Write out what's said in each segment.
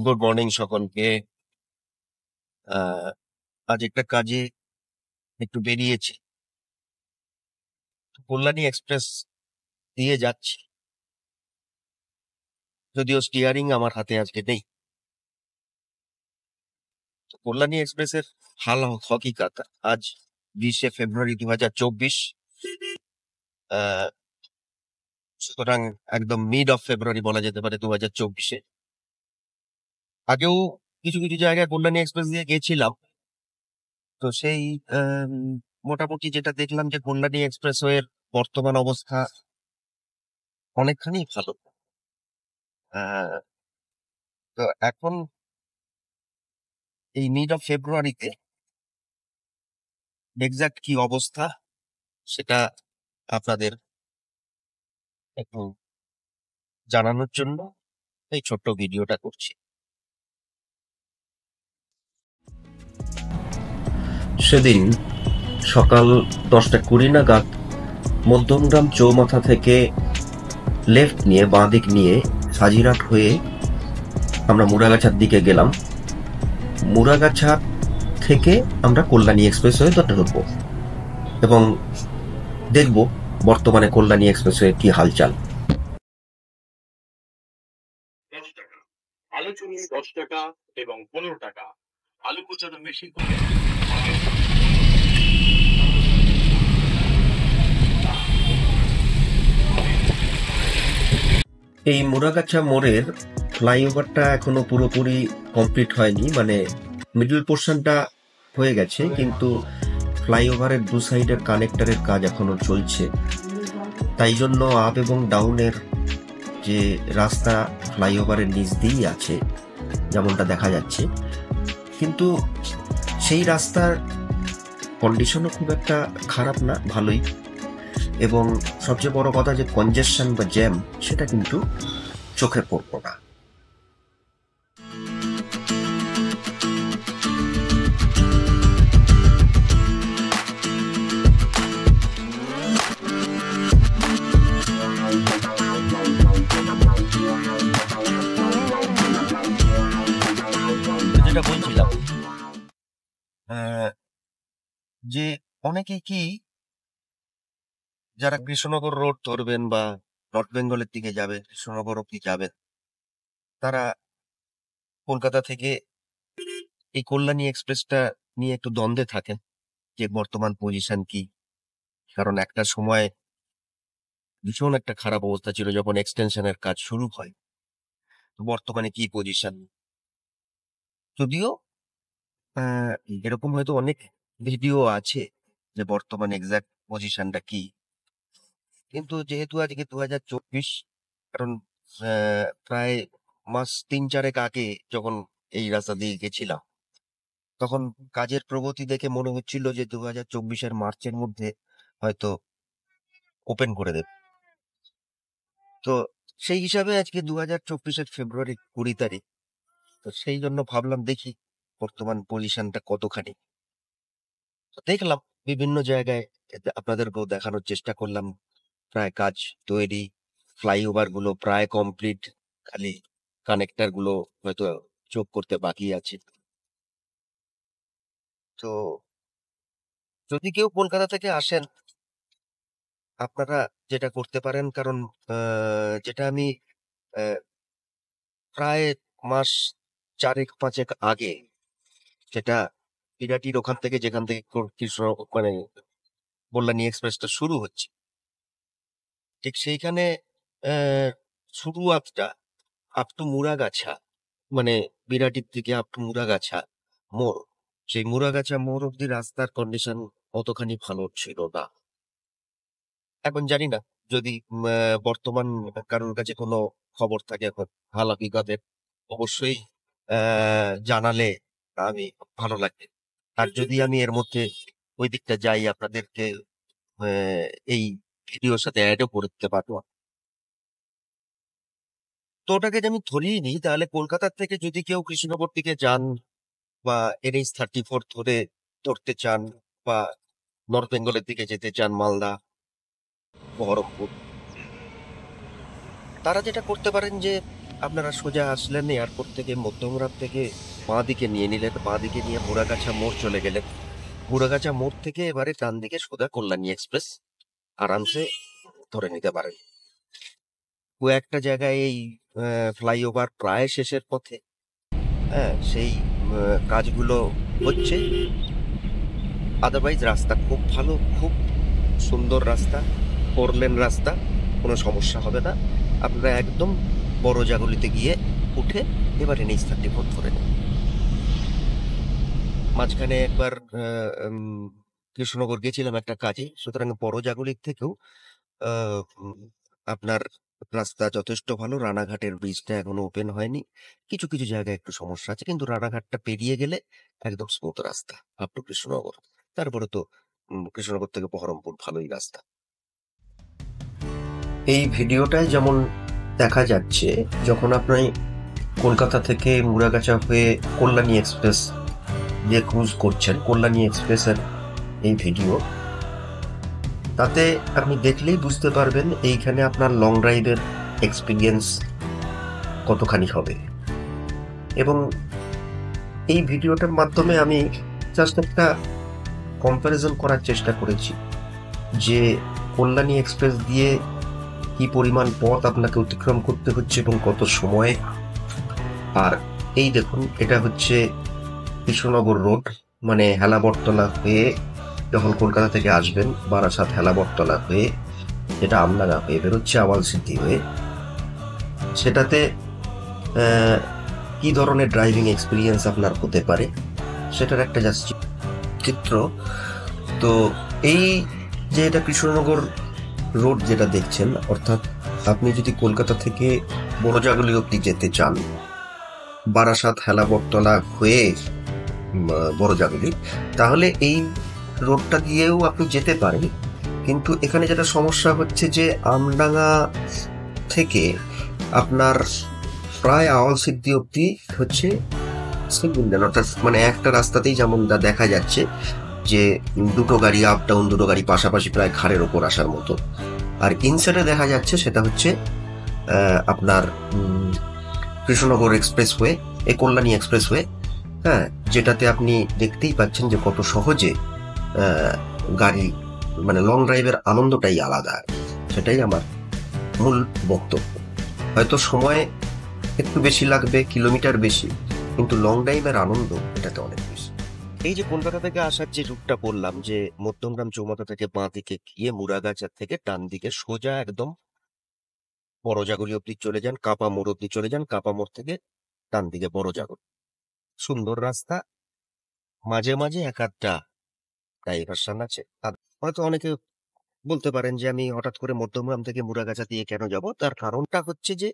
Good morning সকলকে। আজ একটা কাজে একটু বেরিয়েছি, কল্যাণী এক্সপ্রেস দিয়ে যাচ্ছি, যদিও স্টিয়ারিং আমার হাতে আজকে নেই। কল্যাণী এক্সপ্রেসের হাল হকিকত আজ 20শে ফেব্রুয়ারি 2024। সুতরাং একদম মিড অফ ফেব্রুয়ারি বলা যেতে পারে 2024-এ। আগেও কিছু কিছু জায়গায় কল্যাণী এক্সপ্রেস দিয়ে গেছিলাম, তো সেই আম, মোটামুটি যেটা দেখলাম যে কল্যাণী এক্সপ্রেসওয়ের বর্তমান অবস্থা অনেকখানি ভালো। আহ, তো এখন এই মিড অফ ফেব্রুয়ারিতে এক্সাক্ট কি অবস্থা সেটা আপনাদের একটু জানানোর জন্য এই ছোট্ট ভিডিওটা করছি। সেদিন সকাল 10টা 20 নাগাদ মধ্যমগ্রাম চৌমাথা থেকে লেফট নিয়ে বাঁ দিক নিয়ে সাজিরহাট হয়ে আমরা মুড়াগাছার দিকে গেলাম। মুড়াগাছা থেকে আমরা কল্যাণী এক্সপ্রেসওয়ে ধরবো এবং দেখব বর্তমানে কল্যাণী এক্সপ্রেসওয়ে কি হালচাল। আলু চুনি 10 টাকা এবং 15 টাকা। আলু কুচানো বেশি এই মুড়াগাছা মোড়ের ফ্লাইওভারটা এখনো পুরোপুরি কমপ্লিট হয়নি, মানে মিডল পোর্শনটা হয়ে গেছে, কিন্তু ফ্লাইওভারের দু সাইডের কানেক্টরের কাজ এখনো চলছে। তাই জন্য আপ এবং ডাউনের যে রাস্তা ফ্লাইওভারের নিচ দিয়েই আছে যেমনটা দেখা যাচ্ছে, কিন্তু সেই রাস্তার কন্ডিশনও খুব একটা খারাপ না, ভালোই। এবং সবচেয়ে বড় কথা যে কনজেশন বা জ্যাম সেটা কিন্তু চোখে পড়লো না। যেটা বলছিলাম যে অনেকে কি যারা কৃষ্ণনগর রোড ধরবেন বা নর্থ বেঙ্গলের দিকে যাবেন, কৃষ্ণনগর অব্দি যাবেন, তারা কলকাতা থেকে এই কল্যাণী এক্সপ্রেসটা নিয়ে একটু দ্বন্দ্বে থাকেন যে বর্তমান পজিশন কি। কারণ একটা সময় ভীষণ একটা খারাপ অবস্থা ছিল যখন এক্সটেনশনের কাজ শুরু হয়। তো বর্তমানে কি পজিশন, যদিও আহ, এরকম হয়তো অনেক ভিডিও আছে যে বর্তমান এক্সাক্ট পজিশনটা কি, কিন্তু যেহেতু আজকে 2024, কারণ প্রায় মাস 3-4 আগে যখন এই রাস্তা দিয়ে গেছিলাম, তখন কাজের প্রগতি দেখে মনে হচ্ছিল যে 2024-এর মার্চের মধ্যে হয়তো ওপেন করে দেবে। তো সেই হিসাবে আজকে 2024-এর ফেব্রুয়ারি 20 তারিখ। তো সেই জন্য ভাবলাম দেখি বর্তমান পজিশনটা কতখানি। তো দেখলাম বিভিন্ন জায়গায়, আপনাদেরকেও দেখানোর চেষ্টা করলাম, প্রায় কাজ তৈরি, ফ্লাইওভার গুলো প্রায় কমপ্লিট, খালি কানেক্টর গুলো হয়তো যোগ করতে বাকি আছে। তো যদি কেউ কলকাতা থেকে আসেন, আপনারা যেটা করতে পারেন, কারণ যেটা আমি আহ, প্রায় মাস 4-5 আগে, যেটা বিরাটির ওখান থেকে, যেখান থেকে কৃষ্ণ মানে কল্যাণী এক্সপ্রেসটা শুরু হচ্ছে, ঠিক সেইখানে শুরুয়াতটা আপ টু মুড়াগাছা, মানে বিরাটির দিকে আপ টু মুড়াগাছা মোড়, সেই মুড়াগাছা মোড় অব্দি রাস্তার কন্ডিশন অতখানি ভালো ছিল না। এখন জানি না যদি বর্তমান কারোর কাছে কোনো খবর থাকে এখন হাল হকিকতের, অবশ্যই জানালে আমি ভালো লাগবে। আর যদি আমি এর মধ্যে ওই দিকটা যাই, আপনাদেরকে এই ভিডিওর সাথে অ্যাডও করে দিতে পারবো। তো ওটাকে যদি আমি ধরিয়ে নিই, তাহলে কলকাতার থেকে যদি কেউ কৃষ্ণনগর দিকে যান বা NH-34 ধরতে চান, বা নর্থ বেঙ্গলের দিকে যেতে চান, মালদা, বহরমপুর, তারা যেটা করতে পারেন যে আপনারা সোজা আসলেন এয়ারপোর্ট থেকে, মধ্যমগ্রাম থেকে বাঁ দিকে নিয়ে নিলেন, বাঁ দিকে নিয়ে মুরাগাছা মোড় চলে গেলেন। মুরাগাছা মোড় থেকে এবারে ডান দিকে সোজা কল্যাণী এক্সপ্রেস আরামসে ধরে নিতে পারেন। একটা জায়গায় এই ফ্লাইওভার প্রায় শেষের পথে, হ্যাঁ, সেই কাজগুলো হচ্ছে। আদারওয়াইজ রাস্তা খুব ভালো, খুব সুন্দর রাস্তা, 4 লেন রাস্তা, কোনো সমস্যা হবে না। আপনারা একদম বড় জাগুলিতে গিয়ে উঠে এবারে NH 34 ধরে নেন। মাঝখানে একবার কৃষ্ণনগর গেছিলাম একটা কাজে, সুতরাং বড় জাগুলির থেকেও আপনার রাস্তা যথেষ্ট ভালো। রানাঘাটের ব্রিজটা এখনো ওপেন হয়নি, কিছু কিছু জায়গায় একটু সমস্যা আছে, কিন্তু রানাঘাটটা পেরিয়ে গেলে একদম স্মুথ রাস্তা আপ টু কৃষ্ণনগর। তারপরে তো কৃষ্ণনগর থেকে বহরমপুর ভালোই রাস্তা। এই ভিডিওটায় যেমন দেখা যাচ্ছে, যখন আপনি কলকাতা থেকে মুরাগাছা হয়ে কল্যাণী এক্সপ্রেস যে ক্রুজ করছেন, কল্যাণী এক্সপ্রেসের এই ভিডিও, তাতে আপনি দেখলেই বুঝতে পারবেন এইখানে আপনার লং ড্রাইভের এক্সপিরিয়েন্স কতখানি হবে। এবং এই ভিডিওটার মাধ্যমে আমি জাস্ট একটা কম্প্যারিজন করার চেষ্টা করেছি যে কল্যাণী এক্সপ্রেস দিয়ে কি পরিমাণ পথ আপনাকে অতিক্রম করতে হচ্ছে এবং কত সময়ে। আর এই দেখুন, এটা হচ্ছে কৃষ্ণনগর রোড, মানে হেলাবরতলা হয়ে যখন কলকাতা থেকে আসবেন, বারাসাত হেলাবরতলা হয়ে যেটা আমনাগা হয়ে বেরোচ্ছে আওয়ালসিদ্ধি হয়ে, সেটাতে কি ধরনের ড্রাইভিং এক্সপিরিয়েন্স আপনার হতে পারে সেটার একটা জাস্ট চিত্র। তো এই যে এটা কৃষ্ণনগর রোড যেটা দেখছেন, অর্থাৎ আপনি যদি কলকাতা থেকে বড়জাগুলি অব্দি যেতে চান, বারাসাত হেলাবরতলা হয়ে বড়জাগুলি, তাহলে এই রোডটা দিয়েও আপনি যেতে পারেন। কিন্তু এখানে যেটা সমস্যা হচ্ছে যে আমডাঙ্গা থেকে আপনার প্রায় আওয়ালসিদ্ধি অব্দি হচ্ছে সিঙ্গল লেন, অর্থাৎ মানে একটা রাস্তাতেই যেমন দেখা যাচ্ছে যে দুটো গাড়ি আপ ডাউন, দুটো গাড়ি পাশাপাশি প্রায় ঘাড়ের ওপর আসার মতো। আর ইনসাইডে দেখা যাচ্ছে সেটা হচ্ছে আপনার কৃষ্ণনগর এক্সপ্রেসওয়ে, এই কল্যাণী এক্সপ্রেসওয়ে, হ্যাঁ, যেটাতে আপনি দেখতেই পাচ্ছেন যে কত সহজে গাড়ি, মানে লং ড্রাইভের আনন্দটাই আলাদা। সেটাই আমার মূল বক্তব্য। হয়তো সময় একটু বেশি লাগবে, কিলোমিটার বেশি, কিন্তু লং ড্রাইভের আনন্দ এটাতে অনেক বেশি। এই যে কলকাতা থেকে আসার যে রুটটা বললাম, যে মধ্যমগ্রাম চৌমাথা থেকে বাঁ দিকে গিয়ে মুরাগাছা থেকে ডান দিকে সোজা একদম বড়জাগুলি অব্দি চলে যান, কাপা মোড় অব্দি চলে যান, কাপা মোড় থেকে ডান দিকে বড়জাগুলি, সুন্দর রাস্তা। মাঝে মাঝে এক আধটা ডাইভারশন আছে। আর হয়তো অনেকে বলতে পারেন যে আমি হঠাৎ করে মধ্যমগ্রাম থেকে মুরাগাছা দিয়ে কেন যাব। তার কারণটা হচ্ছে যে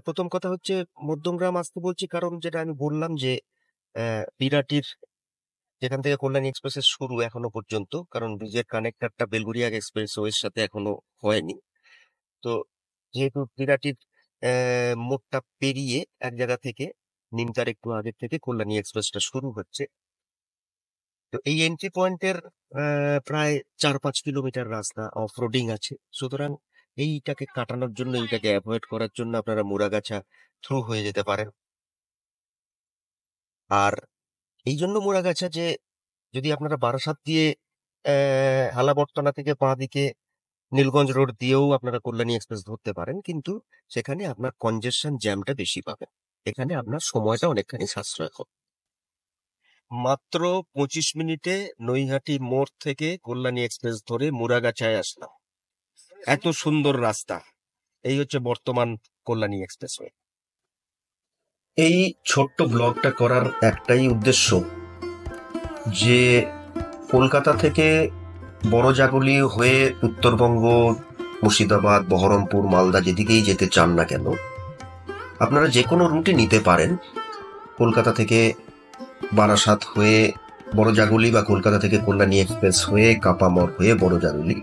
প্রথম কথা হচ্ছে মধ্যমগ্রাম আসতে বলছি কারণ যেটা আমি বললাম যে বিরাটির যেখান থেকে কল্যাণী এক্সপ্রেসের শুরু এখনো পর্যন্ত, কারণ ব্রিজের কানেক্টরটা বেলগুড়িয়া এক্সপ্রেসওয়ের সাথে এখনো হয়নি। তো যেহেতু বিরাটির মোড়টা পেরিয়ে এক জায়গা থেকে নিমতার একটু আগে থেকে কল্যাণী এক্সপ্রেসটা শুরু হচ্ছে। তো এই এন্ট্রি পয়েন্টের প্রায় 4-5 কিলোমিটার রাস্তা অফ রোডিং আছে। সুতরাং এইটাকে কাটানোর জন্য, এইটাকে অ্যাভয়েড করার জন্য আপনারা মুরাগাছা থ্রু হয়ে যেতে পারেন। আর এই জন্য মুরাগাছা যে যদি আপনারা বারাসাত দিয়ে হালাবর্তনা থেকে বাঁ দিকে নীলগঞ্জ রোড দিয়েও আপনারা কল্যাণী এক্সপ্রেস ধরতে পারেন, কিন্তু সেখানে আপনার কনজেশন জ্যামটা বেশি পাবেন। এখানে আপনার সময়টা অনেকখানি সাশ্রয় হবে। মাত্র 25 মিনিটে নৈহাটি মোড় থেকে কল্যাণী এক্সপ্রেস ধরে মুরাগাছায় আসলাম। এত সুন্দর রাস্তা। এই হচ্ছে বর্তমান কল্যাণী এক্সপ্রেসওয়ে। এই ছোট্ট ব্লগটা করার একটাই উদ্দেশ্য যে কলকাতা থেকে বড়জাগুলি হয়ে উত্তরবঙ্গ, মুর্শিদাবাদ, বহরমপুর, মালদা যেদিকেই যেতে চান না কেন, আপনারা যে কোনো রুটে নিতে পারেন। কলকাতা থেকে বারাসাত হয়ে বড়জাগুলি বা কলকাতা থেকে কল্যাণী এক্সপ্রেস হয়ে কাপামর হয়ে বড়জাগুলি।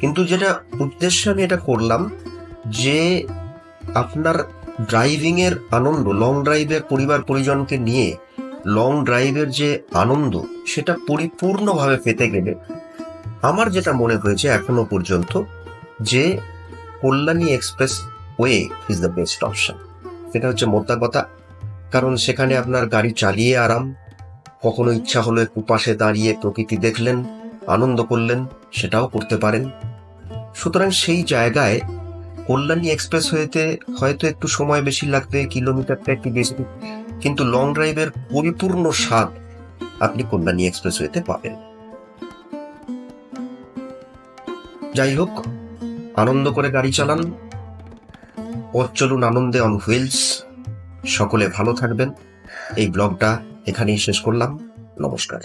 কিন্তু যেটা উদ্দেশ্যে আমি এটা করলাম যে আপনার ড্রাইভিং এর আনন্দ, লং ড্রাইভের পরিবার পরিজনকে নিয়ে লং ড্রাইভের যে আনন্দ, সেটা পরিপূর্ণভাবে পেতে গেলে আমার যেটা মনে হয়েছে এখনো পর্যন্ত যে Kalyani express way is the best option. এটা হচ্ছে মোদ্দা কথা। কারণ সেখানে আপনার গাড়ি চালিয়ে আরাম, কখনো ইচ্ছা হলো একটু পাশে দাঁড়িয়ে প্রকৃতি দেখলেন, আনন্দ করলেন, সেটাও করতে পারেন। সুতরাং সেই জায়গায় কল্যাণী এক্সপ্রেসওয়েতে হয়তো একটু সময় বেশি লাগবে, কিলোমিটারটা একটু বেশি, কিন্তু লং ড্রাইভের পরিপূর্ণ স্বাদ আপনি কল্যাণী এক্সপ্রেসওয়েতে পাবেন। যাই হোক, আনন্দ করে গাড়ি চালান, পথ চলুন আনন্দে অন হুইলস। সকলে ভালো থাকবেন। এই ব্লগটা এখানেই শেষ করলাম। নমস্কার।